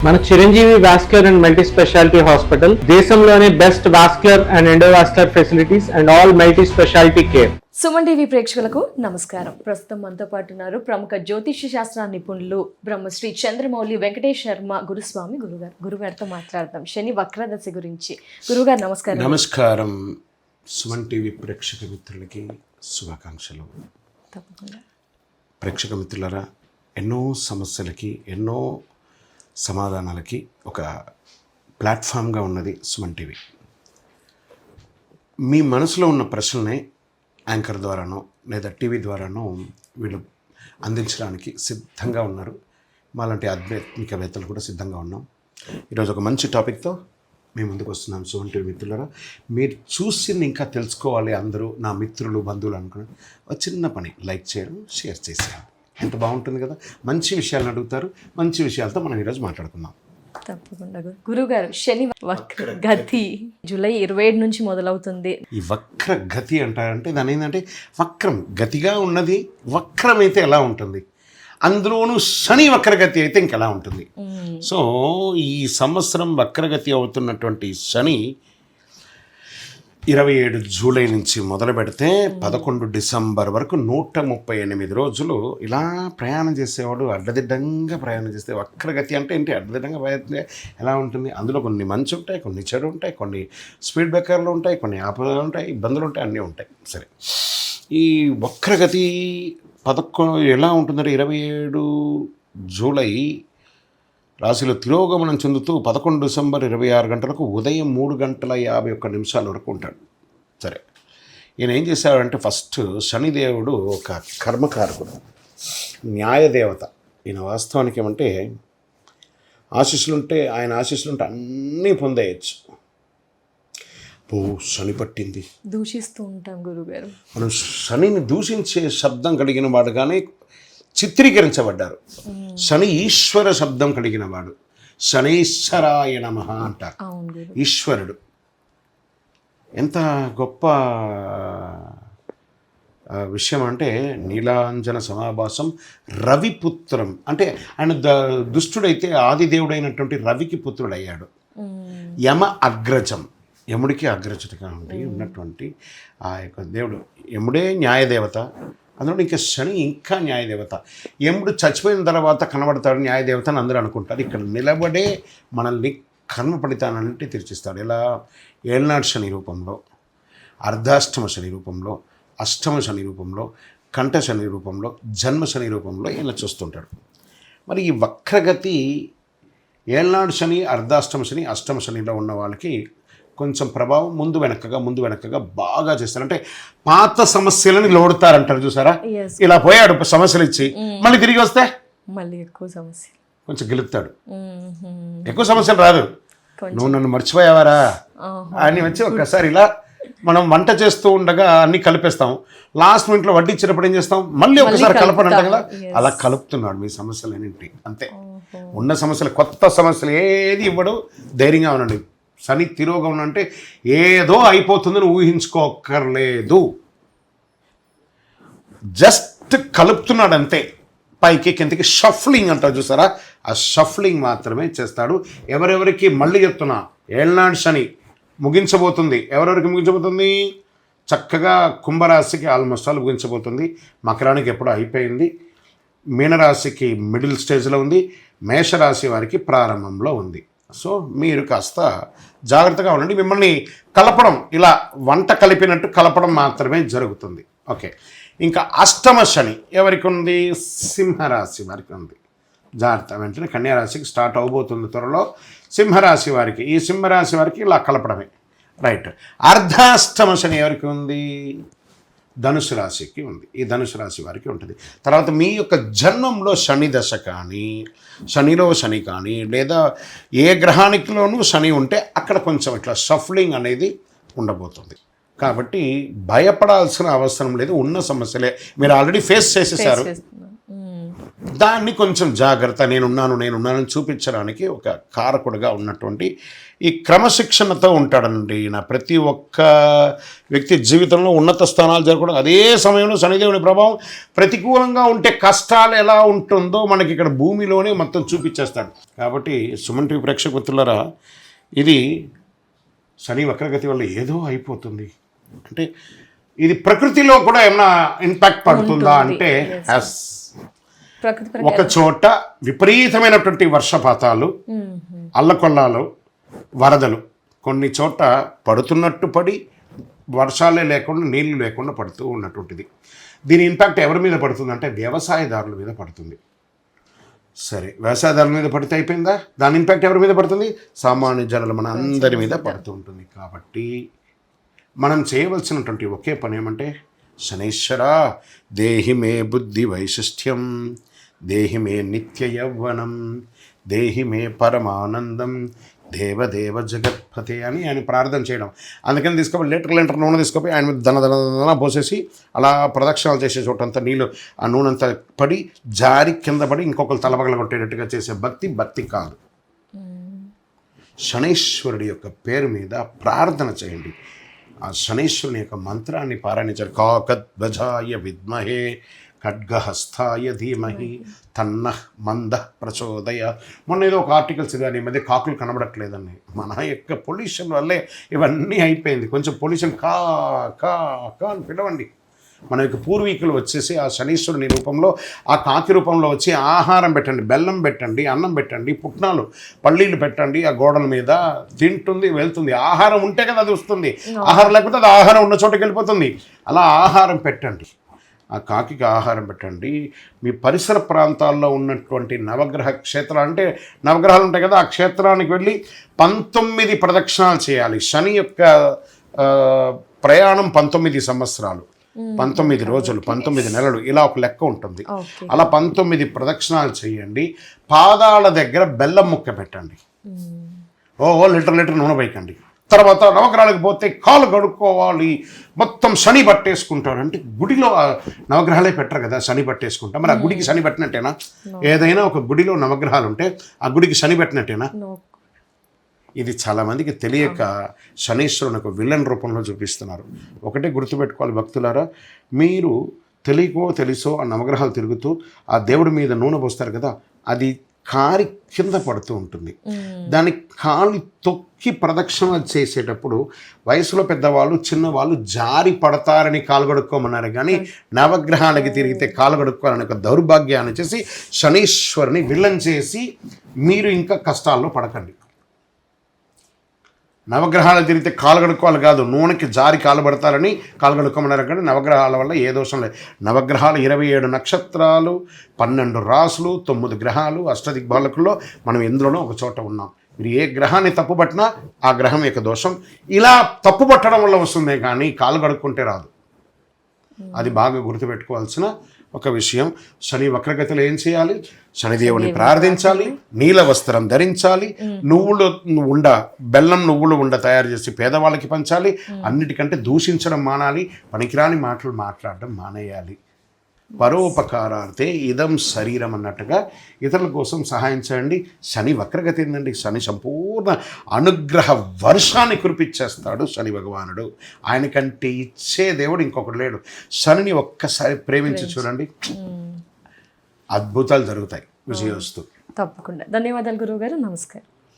మన Chiranjeevi vascular and multi speciality hospital దేశంలోనే best vascular and endovascular facilities and all multi speciality care. Suman TV ప్రేక్షకులకు నమస్కారం. ప్రస్తుతం మనతో పాటు ఉన్నారు ప్రముఖ జ్యోతిష్య శాస్త్ర నిపుణులు బ్రహ్మశ్రీ చంద్రమౌళి వెంకటేష్ శర్మ గురుస్వామి గురుగారితో మాట్లాడతాం శని వక్రదశ గురించి. గురుగారు నమస్కారం. నమస్కారం. సుమన్ టీవీ ప్రేక్షక మిత్రులకి శుభాకాంక్షలు. తప్పకుండా. ప్రేక్షక మిత్రులరా, ఎన్నో సమస్యలకి ఎన్నో సమాధానాలకి ఒక ప్లాట్ఫామ్గా ఉన్నది సుమన్ టీవీ. మీ మనసులో ఉన్న ప్రశ్నల్ని యాంకర్ ద్వారానో లేదా టీవీ ద్వారానో వీళ్ళు అందించడానికి సిద్ధంగా ఉన్నారు. మాలాంటి ఆధ్యాత్మికవేత్తలు కూడా సిద్ధంగా ఉన్నాం. ఈరోజు ఒక మంచి టాపిక్తో మేము ముందుకు వస్తున్నాం. సుమన్ టీవీ మిత్రులరా, మీరు చూసి ఇంకా తెలుసుకోవాలి అందరూ నా మిత్రులు బంధువులు అనుకుని ఒక చిన్న పని, లైక్ చేయడం, షేర్ చేసేయాలి. ఎంత బాగుంటుంది కదా. మంచి విషయాలను అడుగుతారు, మంచి విషయాలతో మనం ఈరోజు మాట్లాడుకుందాం. తప్పకుండా. గురుగారు, శని వక్రగతి జూలై 27 నుంచి మొదలవుతుంది. ఈ వక్ర గతి అంటారంటే దాని ఏంటంటే వక్రం, గతిగా ఉన్నది వక్రం అయితే ఎలా ఉంటుంది, అందులోనూ శని వక్రగతి అయితే ఇంకెలా ఉంటుంది. సో ఈ సంవత్సరం వక్రగతి అవుతున్నటువంటి శని 27 జూలై నుంచి మొదలు పెడితే 11 డిసెంబర్ వరకు 138 రోజులు ఇలా ప్రయాణం చేసేవాడు. అడ్డదిడ్డంగా ప్రయాణం చేస్తే వక్రగతి అంటే ఏంటి? అడ్డదిడ్డంగా ప్రయత్నం ఎలా ఉంటుంది? అందులో కొన్ని మంచి ఉంటాయి, కొన్ని చెడు ఉంటాయి, కొన్ని స్పీడ్ బ్రేకర్లు ఉంటాయి, కొన్ని ఆపదలు ఉంటాయి, ఇబ్బందులు ఉంటాయి, అన్నీ ఉంటాయి. సరే, ఈ వక్రగతి 11 ఎలా ఉంటుందంటే 27 జూలై రాశిలో తిరోగమనం చెందుతూ 11 డిసెంబర్ 26 గంటలకు ఉదయం 3:51 వరకు ఉంటాడు. సరే, ఈయన ఏం చేశాడంటే ఫస్ట్ శనిదేవుడు ఒక కర్మకారకుడు, న్యాయదేవత. ఈయన వాస్తవానికి ఏమంటే ఆశీస్సులుంటే, ఆయన ఆశీస్సులుంటే అన్నీ పొందేయచ్చు. శని పట్టింది దూషిస్తూ ఉంటాం గురుగారు. మనం శనిని దూషించే శబ్దం కలిగిన వాడుగానే చిత్రీకరించబడ్డారు. శని ఈశ్వర శబ్దం కలిగిన వాడు, శనీశ్వరాయ నమః అంటారు. ఈశ్వరుడు ఎంత గొప్ప విషయం అంటే, నీలాంజన సమాభాసం రవిపుత్రం అంటే ఆయన దుష్టుడైతే ఆదిదేవుడైనటువంటి రవికి పుత్రుడయ్యాడు. యమ అగ్రజం, యముడికి అగ్రజతగా ఉన్నటువంటి ఆ యొక్క దేవుడు. యముడే న్యాయదేవత, అందులో ఇంకా శని ఇంకా న్యాయదేవత. యముడు చచ్చిపోయిన తర్వాత కనబడతాడు న్యాయదేవత అని అందరూ అనుకుంటారు. ఇక్కడ నిలబడే మనల్ని కర్మ ఫలితానంటే తీర్చిస్తాడు. ఎలా? ఏళ్నాడు శని రూపంలో, అర్ధాష్టమ శని రూపంలో, అష్టమ శని రూపంలో, కంఠ శని రూపంలో, జన్మ శని రూపంలో ఇలా చూస్తుంటాడు. మరి ఈ వక్రగతి ఏళ్నాడు శని, అర్ధాష్టమ శని, అష్టమ శనిలో ఉన్న వాళ్ళకి కొంచెం ప్రభావం ముందు వెనకగా బాగా చేస్తారు. అంటే పాత సమస్యలని లోడుతారంటారు చూసారా. ఇలా పోయాడు సమస్యలు ఇచ్చి మళ్ళీ తిరిగి వస్తే మళ్ళీ ఎక్కువ సమస్యలు, కొంచెం గెలుపుతాడు. ఎక్కువ సమస్యలు రాదు. నువ్వు నన్ను మర్చిపోయావారా అని వచ్చి ఒక్కసారి ఇలా మనం వంట చేస్తూ ఉండగా అన్ని కలిపేస్తాం. లాస్ట్ మినిట్లో వడ్డించినప్పుడు ఏం చేస్తాం? మళ్ళీ ఒకసారి కలపనంట కదా, అలా కలుపుతున్నాడు మీ సమస్యలు అన్నింటి. అంతే, ఉన్న సమస్యలు, కొత్త సమస్యలు ఏది ఇవ్వడు. ధైర్యంగా ఉండండి. శని తిరోగమనం అంటే ఏదో అయిపోతుందని ఊహించుకోకర్లేదు. జస్ట్ కలుపుతున్నాడు అంతే. పైకి కిందకి షఫ్లింగ్ అంటారు చూసారా, ఆ షఫ్లింగ్ మాత్రమే చేస్తాడు. ఎవరెవరికి మళ్ళీ చెప్తున్నా, ఏళ్నాడు శని ముగించబోతుంది. ఎవరెవరికి ముగించబోతుంది? చక్కగా కుంభరాశికి ఆల్మోస్ట్ ఆల్ ముగించబోతుంది. మకరానికి ఎప్పుడో అయిపోయింది. మీనరాశికి మిడిల్ స్టేజ్లో ఉంది. మేషరాశి వారికి ప్రారంభంలో ఉంది. సో మీరు కాస్త జాగ్రత్తగా ఉండండి. మిమ్మల్ని కలపడం, ఇలా వంట కలిపినట్టు కలపడం మాత్రమే జరుగుతుంది. ఓకే, ఇంకా అష్టమ శని ఎవరికి ఉంది? సింహరాశి వారికి ఉంది. జాగ్రత్త. వెంటనే కన్యారాశికి స్టార్ట్ అవబోతుంది త్వరలో. సింహరాశి వారికి, ఈ సింహరాశి వారికి ఇలా కలపడమే. రైట్. అర్ధాష్టమ శని ఎవరికి ఉంది? ధనుసు రాశికి ఉంది. ఈ ధనుసు రాశి వారికి ఉంటుంది. తర్వాత మీ యొక్క జన్మంలో శని దశ కానీ, శనిలో శని కానీ, లేదా ఏ గ్రహానికిలోనూ శని ఉంటే అక్కడ కొంచెం ఇట్లా షఫ్లింగ్ అనేది ఉండబోతుంది. కాబట్టి భయపడాల్సిన అవసరం లేదు. ఉన్న సమస్యలే మీరు ఆల్రెడీ ఫేస్ చేసేసారు. దాన్ని కొంచెం జాగ్రత్త, నేనున్నానని చూపించడానికి ఒక కారకుడుగా ఉన్నటువంటి ఈ క్రమశిక్షణతో ఉంటాడండి. నా ప్రతి ఒక్క వ్యక్తి జీవితంలో ఉన్నత స్థానాలు జరగడం. అదే సమయంలో శనిదేవుని ప్రభావం ప్రతికూలంగా ఉంటే కష్టాలు ఎలా ఉంటుందో మనకి ఇక్కడ భూమిలోనే మొత్తం చూపించేస్తాడు. కాబట్టి సుమన్ టీవీ ప్రేక్షక మిత్రులారా, ఇది శని వక్రగతి వల్ల ఏదో అయిపోతుంది అంటే ఇది ప్రకృతిలో కూడా ఏమైనా ఇంపాక్ట్ పడుతుందా అంటే ఎస్. ఒక చోట విపరీతమైనటువంటి వర్షపాతాలు, అల్లకొల్లాలు, వరదలు, కొన్ని చోట పడుతున్నట్టు పడి వర్షాలే లేకుండా నీళ్లు లేకుండా పడుతూ ఉన్నటువంటిది. దీని ఇంపాక్ట్ ఎవరి మీద పడుతుంది అంటే వ్యవసాయదారుల మీద పడుతుంది. సరే, వ్యవసాయదారుల మీద పడితే అయిపోయిందా? దాని ఇంపాక్ట్ ఎవరి మీద పడుతుంది? సామాన్య జనులు, మన అందరి మీద పడుతూ ఉంటుంది. కాబట్టి మనం చేయవలసినటువంటి ఒకే పని ఏమంటే, శనైశ్వర దేహి మే బుద్ధి వైశిష్ట్యం, దేహి మే నిత్య యౌవనం, దేహి మే పరమానందం, దేవదేవ జగత్పతే అని ఆయన ప్రార్థన చేయడం. అందుకని తీసుకోపోయి లీటర్ నూనె తీసుకుపోయి ఆయన మీద దన పోసేసి అలా ప్రదక్షిణాలు చేసే చోటంతా నీళ్ళు ఆ నూనె అంతా పడి జారి కింద పడి ఇంకొకరు తలపగల కొట్టేటట్టుగా చేసే భక్తి కాదు. శనైశ్వరుడి యొక్క పేరు మీద ప్రార్థన చేయండి. ఆ శనైశ్వరుని యొక్క మంత్రాన్ని పారాయణించారు. కాకధ్వజాయ విద్మహే ఖడ్గహస్తాయ ధీమహి తన్నః మందః ప్రచోదయ. మొన్న ఏదో ఒక ఆర్టికల్స్ కానీ ఈ మధ్య కాకులు కనబడట్లేదండి. మన యొక్క పొల్యూషన్ వల్లే ఇవన్నీ అయిపోయింది. కొంచెం పొల్యూషన్ కా కా కా అని పిలవండి. మన యొక్క పూర్వీకులు వచ్చేసి ఆ శనీశ్వరుని రూపంలో, ఆ కాకి రూపంలో వచ్చి ఆహారం పెట్టండి, బెల్లం పెట్టండి, అన్నం పెట్టండి, పుట్నాలు పల్లీలు పెట్టండి. ఆ గోడల మీద తింటుంది, వెళ్తుంది. ఆహారం ఉంటే కదా అది వస్తుంది. ఆహారం లేకపోతే అది ఆహారం ఉన్న చోటకి వెళ్ళిపోతుంది. అలా ఆహారం పెట్టండి, ఆ కాకికి ఆహారం పెట్టండి. మీ పరిసర ప్రాంతాల్లో ఉన్నటువంటి నవగ్రహ క్షేత్రాలు, అంటే నవగ్రహాలు ఉంటాయి కదా, ఆ క్షేత్రానికి వెళ్ళి 19 ప్రదక్షిణాలు చేయాలి. శని యొక్క ప్రయాణం 19 సంవత్సరాలు, 19 రోజులు, 19 నెలలు, ఇలా ఒక లెక్క ఉంటుంది. అలా 19 ప్రదక్షిణాలు చేయండి. పాదాల దగ్గర బెల్లం ముక్క పెట్టండి. లీటర్ నూనె వేయకండి. తర్వాత నవగ్రహాలకు పోతే కాలు కడుక్కోవాలి, మొత్తం శని పట్టేసుకుంటారు. అంటే గుడిలో నవగ్రహాలే పెట్టరు కదా, శని పట్టేసుకుంటాం. మరి ఆ గుడికి శని పెట్టినట్టేనా? ఏదైనా ఒక గుడిలో నవగ్రహాలు ఉంటే ఆ గుడికి శని పెట్టినట్టేనా? ఇది చాలామందికి తెలియక శనీశ్వరుని ఒక విలన్ రూపంలో చూపిస్తున్నారు. ఒకటే గుర్తుపెట్టుకోవాలి భక్తులారా, మీరు తెలుసో ఆ నవగ్రహాలు తిరుగుతూ ఆ దేవుడి మీద నూనె పోస్తారు కదా, అది కారి కింద పడుతూ ఉంటుంది. దాన్ని కాలి తొక్కి ప్రదక్షిణ చేసేటప్పుడు వయసులో పెద్దవాళ్ళు, చిన్నవాళ్ళు జారి పడతారని కాలు కడుక్కోమన్నారు. కానీ నవగ్రహాలకి తిరిగితే కాలు కడుక్కోవాలని ఒక దౌర్భాగ్యాన్ని చేసి శనీశ్వరుని విలన్ చేసి మీరు ఇంకా కష్టాల్లో పడకండి. నవగ్రహాలు తిరిగితే కాలు కడుక్కోవాలి కాదు, నూనెకి జారి కాలు పడతారని కాలు కడుక్కోమన్నారు. కానీ నవగ్రహాల వల్ల ఏ దోషం లేదు. నవగ్రహాలు 27 నక్షత్రాలు, 12 రాసులు, 9 గ్రహాలు, అష్టదిగ్బాలకుల్లో మనం ఎందులోనో ఒక చోట ఉన్నాం. మీరు ఏ గ్రహాన్ని తప్పుపట్టినా ఆ గ్రహం యొక్క దోషం ఇలా తప్పుపట్టడం వల్ల వస్తుందే కానీ కాలు కడుక్కుంటే రాదు. అది బాగా గుర్తుపెట్టుకోవాల్సిన ఒక విషయం. శని వక్రగతిలో ఏం చేయాలి? శనిదేవుని ప్రార్థించాలి, నీల వస్త్రం ధరించాలి, బెల్లం నువ్వులు ఉండ తయారు చేసి పేదవాళ్ళకి పంచాలి. అన్నిటికంటే దూషించడం మానాలి, పనికిరాని మాటలు మాట్లాడడం మానేయాలి. పరోపకారార్థే ఇదం శరీరం అన్నట్టుగా ఇతరుల కోసం సహాయం చేయండి. శని వక్రగతి ఏందండి? శని సంపూర్ణ అనుగ్రహ వర్షాన్ని కురిపించేస్తాడు శని భగవానుడు. ఆయనకంటే ఇచ్చే దేవుడు ఇంకొకటి లేడు. శనిని ఒక్కసారి ప్రేమించి చూడండి, అద్భుతాలు జరుగుతాయి. విజయోస్తు. తప్పకుండా. ధన్యవాదాలు గురువు గారు. నమస్కారం.